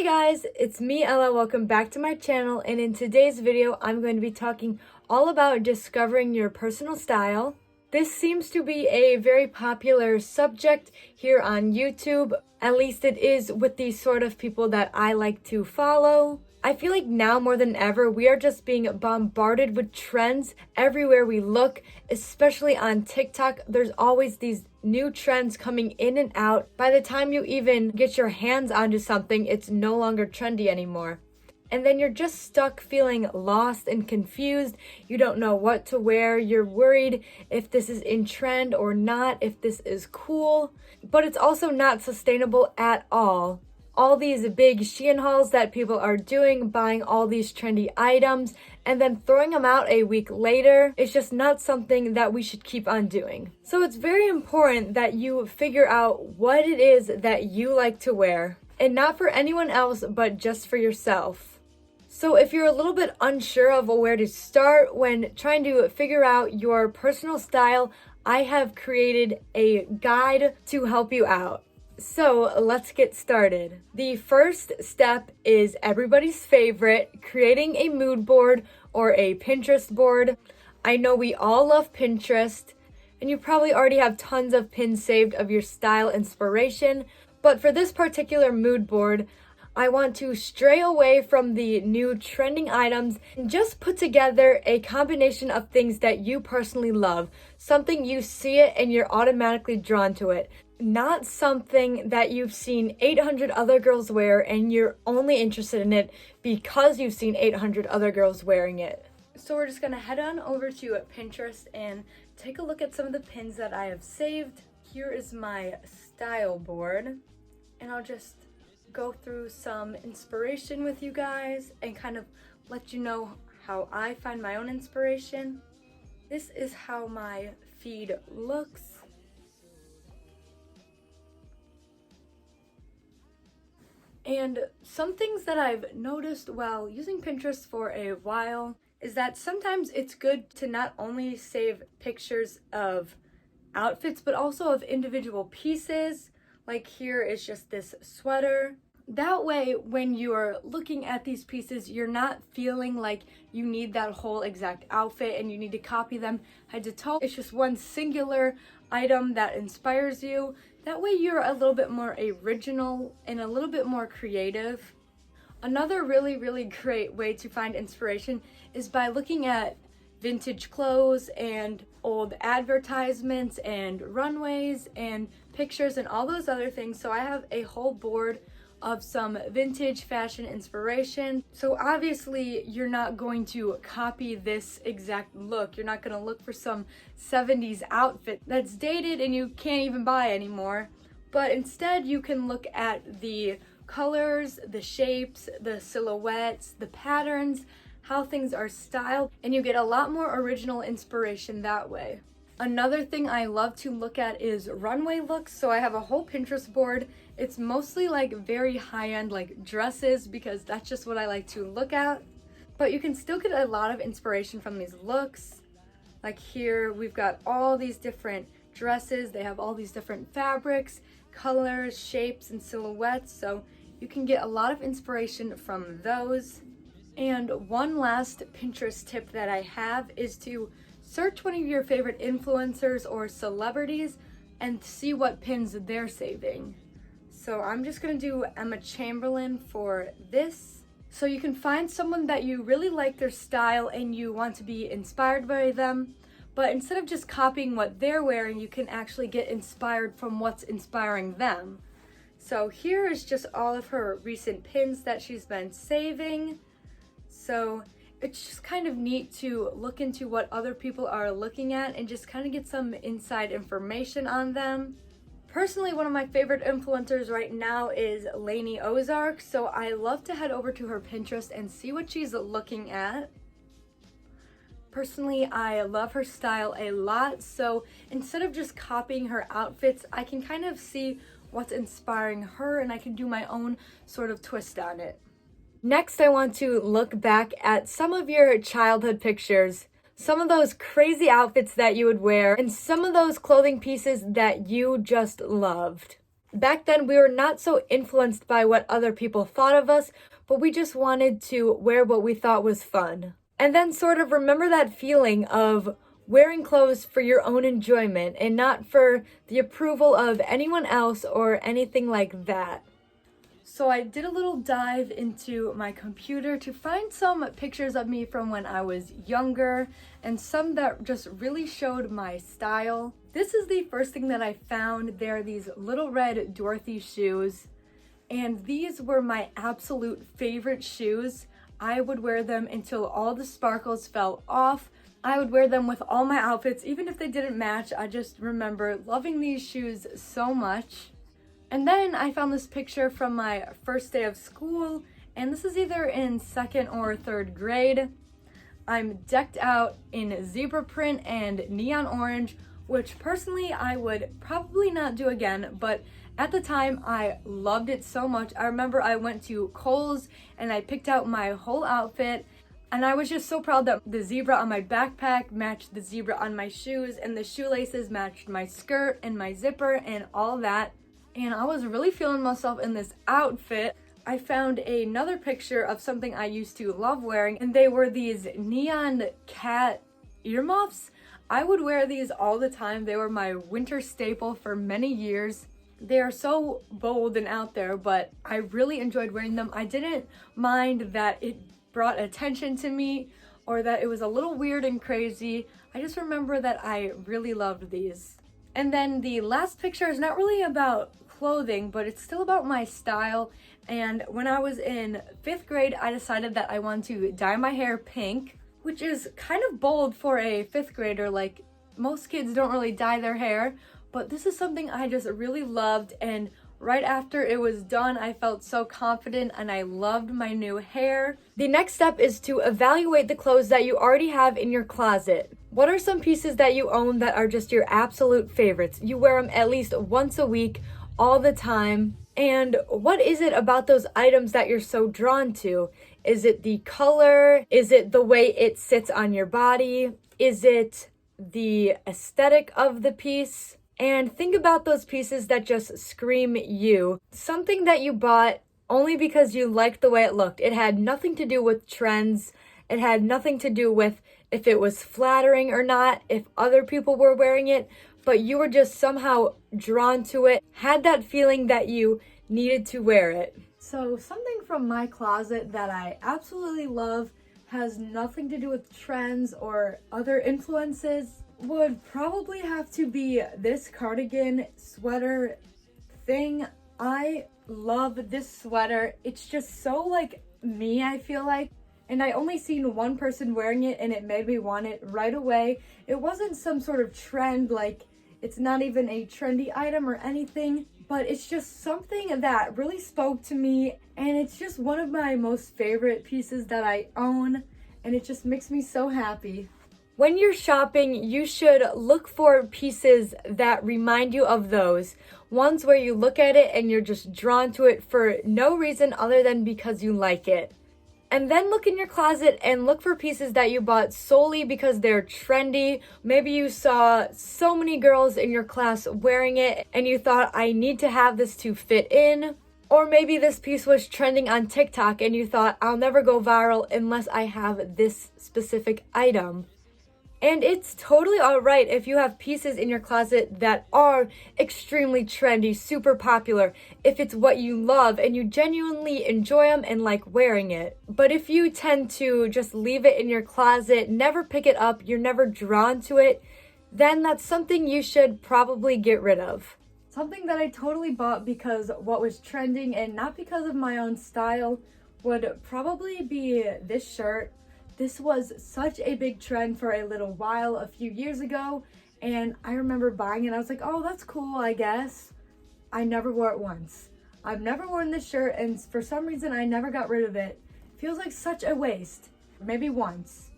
Hey guys, it's me Ella. Welcome back to my channel, and in today's video I'm going to be talking all about discovering your personal style. This seems to be a very popular subject here on YouTube. At least it is with the sort of people that I like to follow. I feel like now more than ever, we are just being bombarded with trends everywhere we look, especially on TikTok. There's always these new trends coming in and out. By the time you even get your hands onto something, it's no longer trendy anymore. And then you're just stuck feeling lost and confused. You don't know what to wear. You're worried if this is in trend or not, if this is cool. But it's also not sustainable at all. All these big Shein hauls that people are doing, buying all these trendy items, and then throwing them out a week later, it's just not something that we should keep on doing. So it's very important that you figure out what it is that you like to wear, and not for anyone else, but just for yourself. So if you're a little bit unsure of where to start when trying to figure out your personal style, I have created a guide to help you out. So let's get started. The first step is everybody's favorite, creating a mood board or a Pinterest board. I know we all love Pinterest, and you probably already have tons of pins saved of your style inspiration, but for this particular mood board, I want to stray away from the new trending items and just put together a combination of things that you personally love. Something you see it and you're automatically drawn to it. Not something that you've seen 800 other girls wear and you're only interested in it because you've seen 800 other girls wearing it. So we're just gonna head on over to Pinterest and take a look at some of the pins that I have saved. Here is my style board, and I'll just go through some inspiration with you guys and kind of let you know how I find my own inspiration. This is how my feed looks. And some things that I've noticed while using Pinterest for a while is that sometimes it's good to not only save pictures of outfits, but also of individual pieces. Like here is just this sweater. That way, when you're looking at these pieces, you're not feeling like you need that whole exact outfit and you need to copy them head to toe. It's just one singular item that inspires you. That way you're a little bit more original and a little bit more creative. Another really great way to find inspiration is by looking at vintage clothes and old advertisements and runways and pictures and all those other things. So I have a whole board of some vintage fashion inspiration. So obviously you're not going to copy this exact look. You're not going to look for some 70s outfit that's dated and you can't even buy anymore. But instead you can look at the colors, the shapes, the silhouettes, the patterns, how things are styled, and you get a lot more original inspiration that way. Another thing I love to look at is runway looks. So I have a whole Pinterest board. It's mostly like very high-end like dresses because that's just what I like to look at. But you can still get a lot of inspiration from these looks. Like here we've got all these different dresses. They have all these different fabrics, colors, shapes, and silhouettes. So you can get a lot of inspiration from those. And one last Pinterest tip that I have is to search one of your favorite influencers or celebrities and see what pins they're saving. So I'm just gonna do Emma Chamberlain for this. So you can find someone that you really like their style and you want to be inspired by them, but instead of just copying what they're wearing, you can actually get inspired from what's inspiring them. So here is just all of her recent pins that she's been saving. So it's just kind of neat to look into what other people are looking at and just kind of get some inside information on them. Personally, one of my favorite influencers right now is Lainey Ozark, so I love to head over to her Pinterest and see what she's looking at. Personally, I love her style a lot, so instead of just copying her outfits, I can kind of see what's inspiring her and I can do my own sort of twist on it. Next, I want to look back at some of your childhood pictures. Some of those crazy outfits that you would wear, and some of those clothing pieces that you just loved. Back then, we were not so influenced by what other people thought of us, but we just wanted to wear what we thought was fun. And then sort of remember that feeling of wearing clothes for your own enjoyment and not for the approval of anyone else or anything like that. So I did a little dive into my computer to find some pictures of me from when I was younger and some that just really showed my style. This is the first thing that I found. They're these little red Dorothy shoes, and these were my absolute favorite shoes. I would wear them until all the sparkles fell off. I would wear them with all my outfits, even if they didn't match. I just remember loving these shoes so much. And then I found this picture from my first day of school, and this is either in 2nd or 3rd grade. I'm decked out in zebra print and neon orange, which personally I would probably not do again, but at the time I loved it so much. I remember I went to Kohl's and I picked out my whole outfit, and I was just so proud that the zebra on my backpack matched the zebra on my shoes, and the shoelaces matched my skirt and my zipper and all that. And I was really feeling myself in this outfit. I found another picture of something I used to love wearing, and they were these neon cat earmuffs. I would wear these all the time. They were my winter staple for many years. They are so bold and out there, but I really enjoyed wearing them. I didn't mind that it brought attention to me or that it was a little weird and crazy. I just remember that I really loved these. And then the last picture is not really about clothing, but it's still about my style. And when I was in 5th grade, I decided that I wanted to dye my hair pink, which is kind of bold for a 5th grader. Like, most kids don't really dye their hair, but this is something I just really loved. And right after it was done, I felt so confident and I loved my new hair. The next step is to evaluate the clothes that you already have in your closet. What are some pieces that you own that are just your absolute favorites? You wear them at least once a week, all the time. And what is it about those items that you're so drawn to? Is it the color? Is it the way it sits on your body? Is it the aesthetic of the piece? And think about those pieces that just scream you. Something that you bought only because you liked the way it looked. It had nothing to do with trends. It had nothing to do with if it was flattering or not, if other people were wearing it, but you were just somehow drawn to it, had that feeling that you needed to wear it. So something from my closet that I absolutely love has nothing to do with trends or other influences would probably have to be this cardigan sweater thing. I love this sweater. It's just so like me, I feel like. And I only seen one person wearing it and it made me want it right away. It wasn't some sort of trend, like it's not even a trendy item or anything, but it's just something that really spoke to me, and it's just one of my most favorite pieces that I own, and it just makes me so happy. When you're shopping, you should look for pieces that remind you of those. Ones where you look at it and you're just drawn to it for no reason other than because you like it. And then look in your closet and look for pieces that you bought solely because they're trendy. Maybe you saw so many girls in your class wearing it and you thought, I need to have this to fit in. Or maybe this piece was trending on TikTok and you thought, I'll never go viral unless I have this specific item. And it's totally alright if you have pieces in your closet that are extremely trendy, super popular, if it's what you love and you genuinely enjoy them and like wearing it. But if you tend to just leave it in your closet, never pick it up, you're never drawn to it, then that's something you should probably get rid of. Something that I totally bought because what was trending and not because of my own style would probably be this shirt. This was such a big trend for a little while a few years ago, and I remember buying it. I was like, oh, that's cool, I guess. I never wore it once. I've never worn this shirt, and for some reason, I never got rid of it. Feels like such a waste. Maybe once,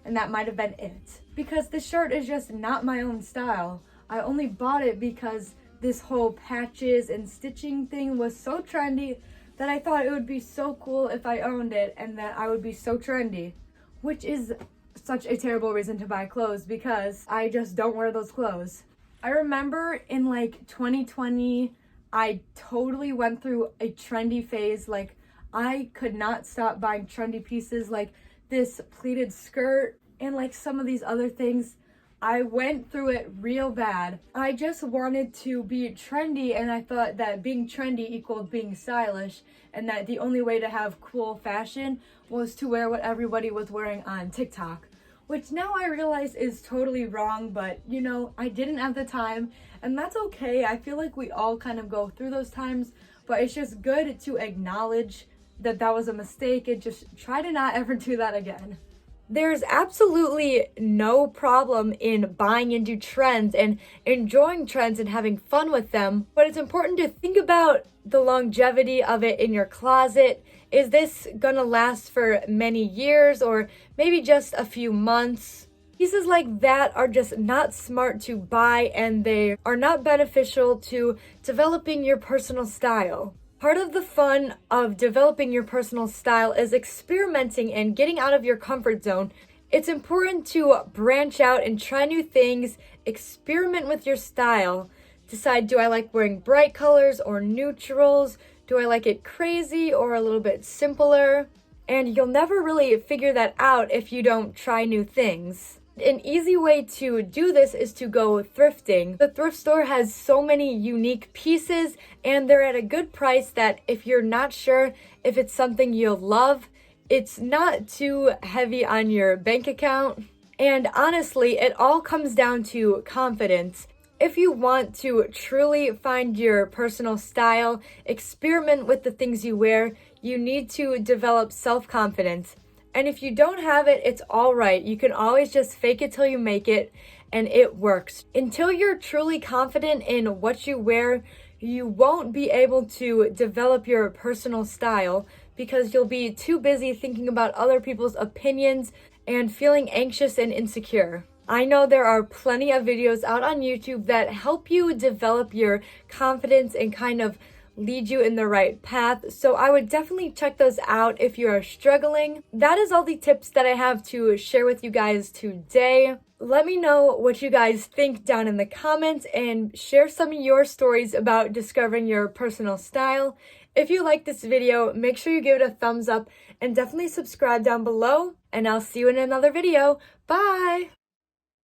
and that might have been it. Because this shirt is just not my own style. I only bought it because this whole patches and stitching thing was so trendy that I thought it would be so cool if I owned it and that I would be so trendy. Which is such a terrible reason to buy clothes because I just don't wear those clothes. I remember in like 2020, I totally went through a trendy phase. Like, I could not stop buying trendy pieces like this pleated skirt and like some of these other things. I went through it real bad. I just wanted to be trendy, and I thought that being trendy equaled being stylish, and that the only way to have cool fashion was to wear what everybody was wearing on TikTok, which now I realize is totally wrong, but you know, I didn't have the time, and that's okay. I feel like we all kind of go through those times, but it's just good to acknowledge that that was a mistake and just try to not ever do that again. There's absolutely no problem in buying into trends and enjoying trends and having fun with them, but it's important to think about the longevity of it in your closet. Is this gonna last for many years or maybe just a few months? Pieces like that are just not smart to buy, and they are not beneficial to developing your personal style. Part of the fun of developing your personal style is experimenting and getting out of your comfort zone. It's important to branch out and try new things, experiment with your style. Decide, do I like wearing bright colors or neutrals? Do I like it crazy or a little bit simpler? And you'll never really figure that out if you don't try new things. An easy way to do this is to go thrifting. The thrift store has so many unique pieces, and they're at a good price that if you're not sure if it's something you'll love, it's not too heavy on your bank account. And honestly, it all comes down to confidence. If you want to truly find your personal style, experiment with the things you wear, you need to develop self-confidence. And if you don't have it, it's all right. You can always just fake it till you make it, and it works. Until you're truly confident in what you wear, you won't be able to develop your personal style because you'll be too busy thinking about other people's opinions and feeling anxious and insecure. I know there are plenty of videos out on YouTube that help you develop your confidence and kind of lead you in the right path. So I would definitely check those out if you are struggling. That is all the tips that I have to share with you guys today. Let me know what you guys think down in the comments and share some of your stories about discovering your personal style. If you like this video, make sure you give it a thumbs up and definitely subscribe down below, and I'll see you in another video. Bye!